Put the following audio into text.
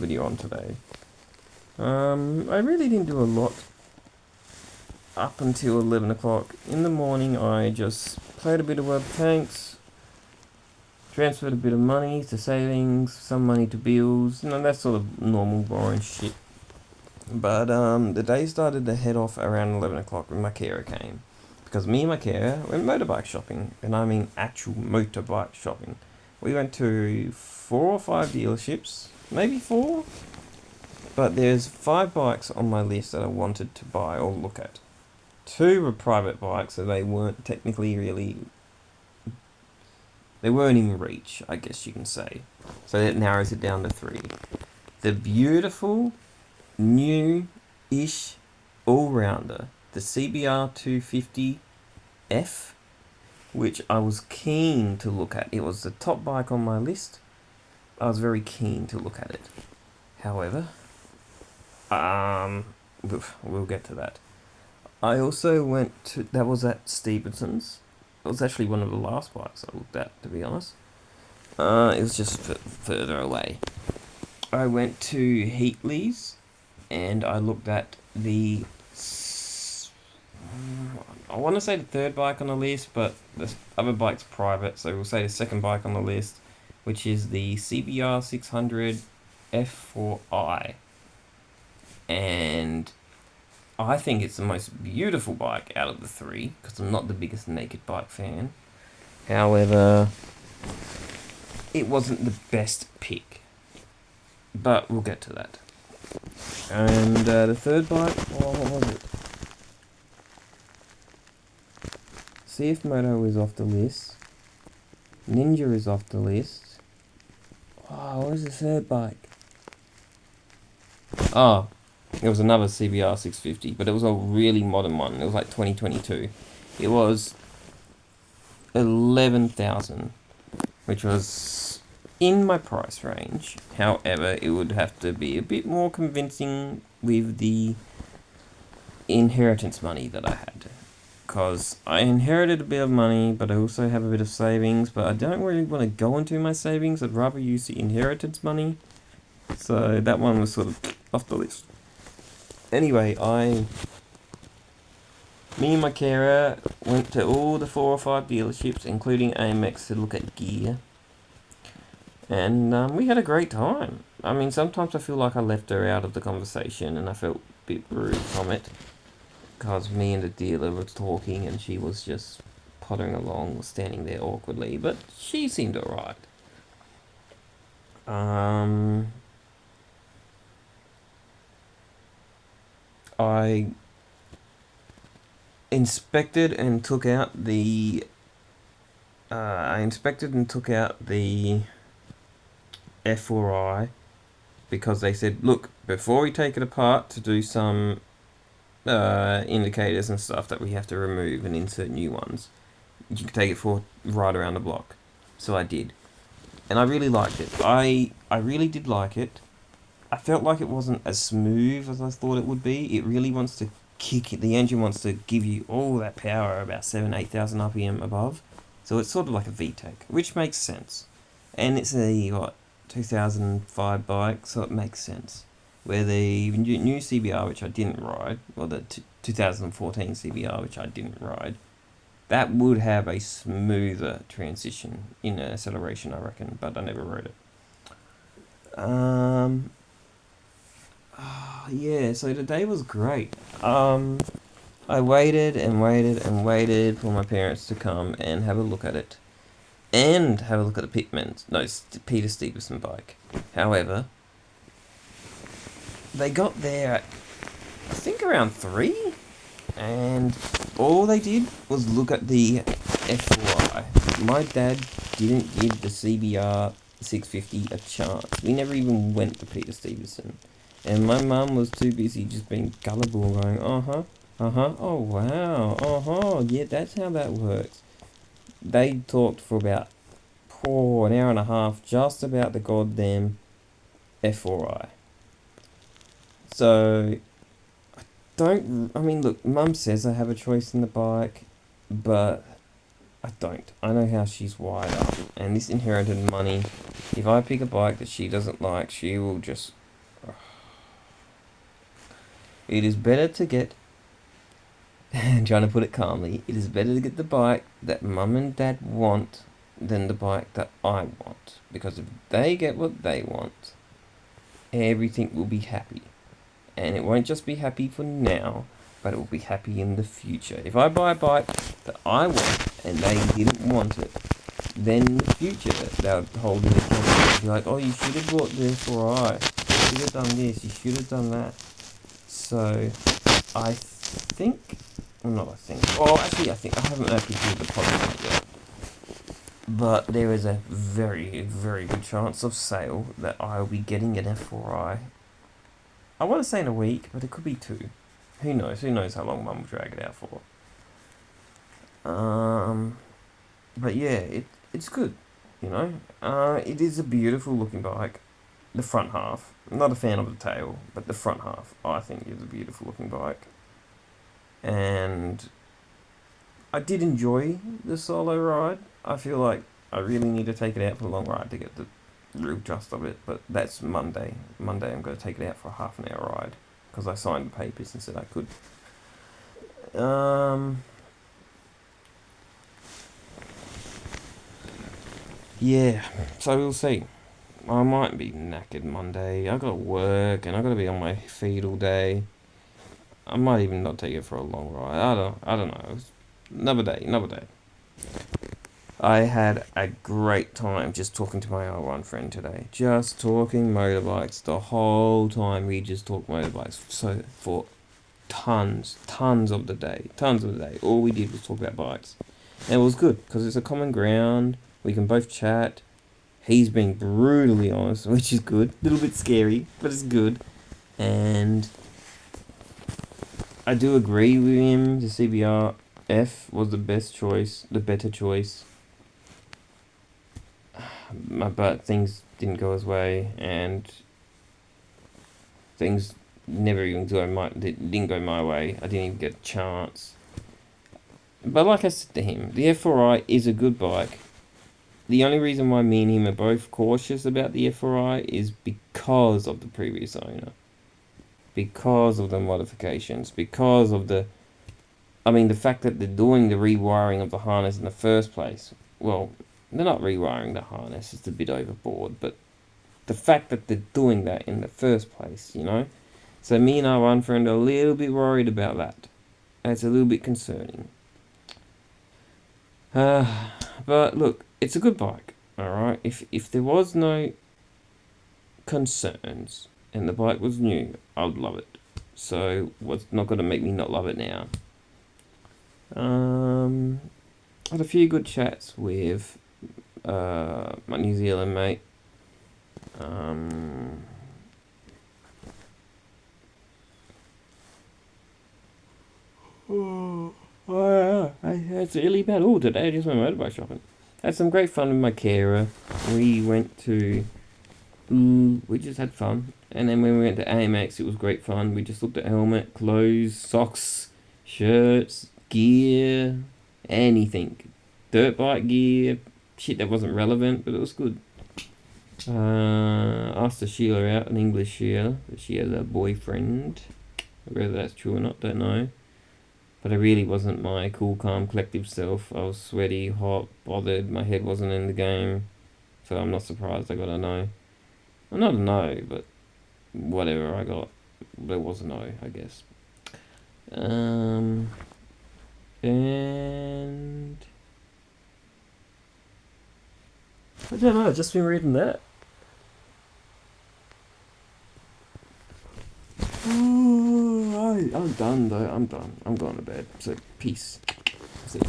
video on today. I really didn't do a lot up until 11 o'clock. In the morning I just played a bit of Web Tanks, transferred a bit of money to savings, some money to bills, that sort of normal boring shit. But the day started to head off around 11 o'clock when my carer came. Because me and my carer went motorbike shopping, and I mean actual motorbike shopping. We went to 4 or 5 dealerships, maybe 4, but there's 5 bikes on my list that I wanted to buy or look at. 2 were private bikes, so they weren't technically they weren't in reach, I guess you can say. So that narrows it down to 3. The beautiful, new-ish, all-rounder, the CBR 250F, which I was keen to look at. It was the top bike on my list. I was very keen to look at it. However, we'll get to that. I also went to, that was at Stevenson's. It was actually one of the last bikes I looked at, to be honest. It was just further away. I went to Heatley's, and I looked at the, I want to say the 3rd bike on the list, but the other bike's private, so we'll say the 2nd bike on the list, which is the CBR 600 F4i. And I think it's the most beautiful bike out of the 3, because I'm not the biggest naked bike fan. However, it wasn't the best pick, but we'll get to that. And the 3rd bike, what was it? CF Moto is off the list. Ninja is off the list. Oh, where's the 3rd bike? Oh, it was another CBR 650, but it was a really modern one. It was like 2022. It was 11,000, which was in my price range. However, it would have to be a bit more convincing with the inheritance money that I had. Because I inherited a bit of money, but I also have a bit of savings, but I don't really want to go into my savings. I'd rather use the inheritance money. So that one was sort of off the list. Anyway, me and my carer went to all the 4 or 5 dealerships, including AMX, to look at gear. And we had a great time. I mean, sometimes I feel like I left her out of the conversation, and I felt a bit rude from it. Because me and the dealer were talking, and she was just pottering along, standing there awkwardly. But she seemed alright. I inspected and took out the F4i, because they said, look, before we take it apart to do some indicators and stuff that we have to remove and insert new ones, you can take it for a ride around the block. So I did, and I really liked it. I really did like it. I felt like it wasn't as smooth as I thought it would be. It really wants to kick it. The engine wants to give you all that power about 7,000-8,000 RPM above. So it's sort of like a VTEC, which makes sense. And it's a 2005 bike, so it makes sense. Where the new CBR, which I didn't ride, or the 2014 CBR, which I didn't ride, that would have a smoother transition in acceleration, I reckon, but I never rode it. Yeah, so the day was great. I waited and waited and waited for my parents to come and have a look at it. And have a look at the Peter Stevenson bike. However, they got there at, I think, around 3. And all they did was look at the F4i. My dad didn't give the CBR 650 a chance. We never even went to Peter Stevenson. And my mum was too busy just being gullible, going, oh wow, yeah, that's how that works. They talked for about an hour and a half just about the goddamn F4i. So, look, Mum says I have a choice in the bike, but I don't. I know how she's wired up, and this inherited money, if I pick a bike that she doesn't like, she will just It is better to get, and trying to put it calmly, it is better to get the bike that mum and dad want than the bike that I want. Because if they get what they want, everything will be happy. And it won't just be happy for now, but it will be happy in the future. If I buy a bike that I want and they didn't want it, then in the future they'll hold me accountable and be like, oh, you should have bought the F4i. You should have done this. You should have done that. So I think, well, not I think. Oh, actually, I haven't actually did the podcast yet. But there is a very, very good chance of sale that I'll be getting an F4i. I want to say in a week, but it could be 2. Who knows? Who knows how long Mum will drag it out for? But yeah, it's good. You know, it is a beautiful looking bike. The front half. I'm not a fan of the tail, but the front half I think is a beautiful looking bike. And I did enjoy the solo ride. I feel like I really need to take it out for a long ride to get the real gist of it. But that's Monday. Monday I'm going to take it out for a half an hour ride because I signed the papers and said I could. Yeah, so we'll see. I might be knackered Monday. I got work and I got to be on my feet all day. I might even not take it for a long ride. I don't know. Another day, another day. I had a great time just talking to my R1 friend today. Just talking motorbikes the whole time. We just talked motorbikes for tons of the day. All we did was talk about bikes. And it was good because it's a common ground. We can both chat. He's being brutally honest, which is good. A little bit scary, but it's good. And I do agree with him. The CBR F was the best choice, the better choice. But things didn't go his way, and things never even didn't go my way. I didn't even get a chance. But like I said to him, the F4i is a good bike. The only reason why me and him are both cautious about the F4i is because of the previous owner. Because of the modifications. Because of the fact that they're doing the rewiring of the harness in the first place. Well, they're not rewiring the harness, it's a bit overboard, but the fact that they're doing that in the first place, you know? So me and our one friend are a little bit worried about that. And it's a little bit concerning. But look, it's a good bike, alright? If there was no concerns and the bike was new, I would love it. So what's not going to make me not love it now? I had a few good chats with my New Zealand mate. It's really bad. Oh, today I just went motorbike shopping. Had some great fun with my carer. We just had fun. And then when we went to AMX, it was great fun. We just looked at helmet, clothes, socks, shirts, gear, anything. Dirt bike gear, shit that wasn't relevant, but it was good. Asked the Sheila out, an English Sheila, but she has a boyfriend. Whether that's true or not, don't know. But I really wasn't my cool, calm, collective self. I was sweaty, hot, bothered. My head wasn't in the game. So I'm not surprised I got a no. Well, not a no, but whatever I got. There was a no, I guess. And I don't know, I've just been reading that. I'm done though. I'm done. I'm going to bed. So peace. See you.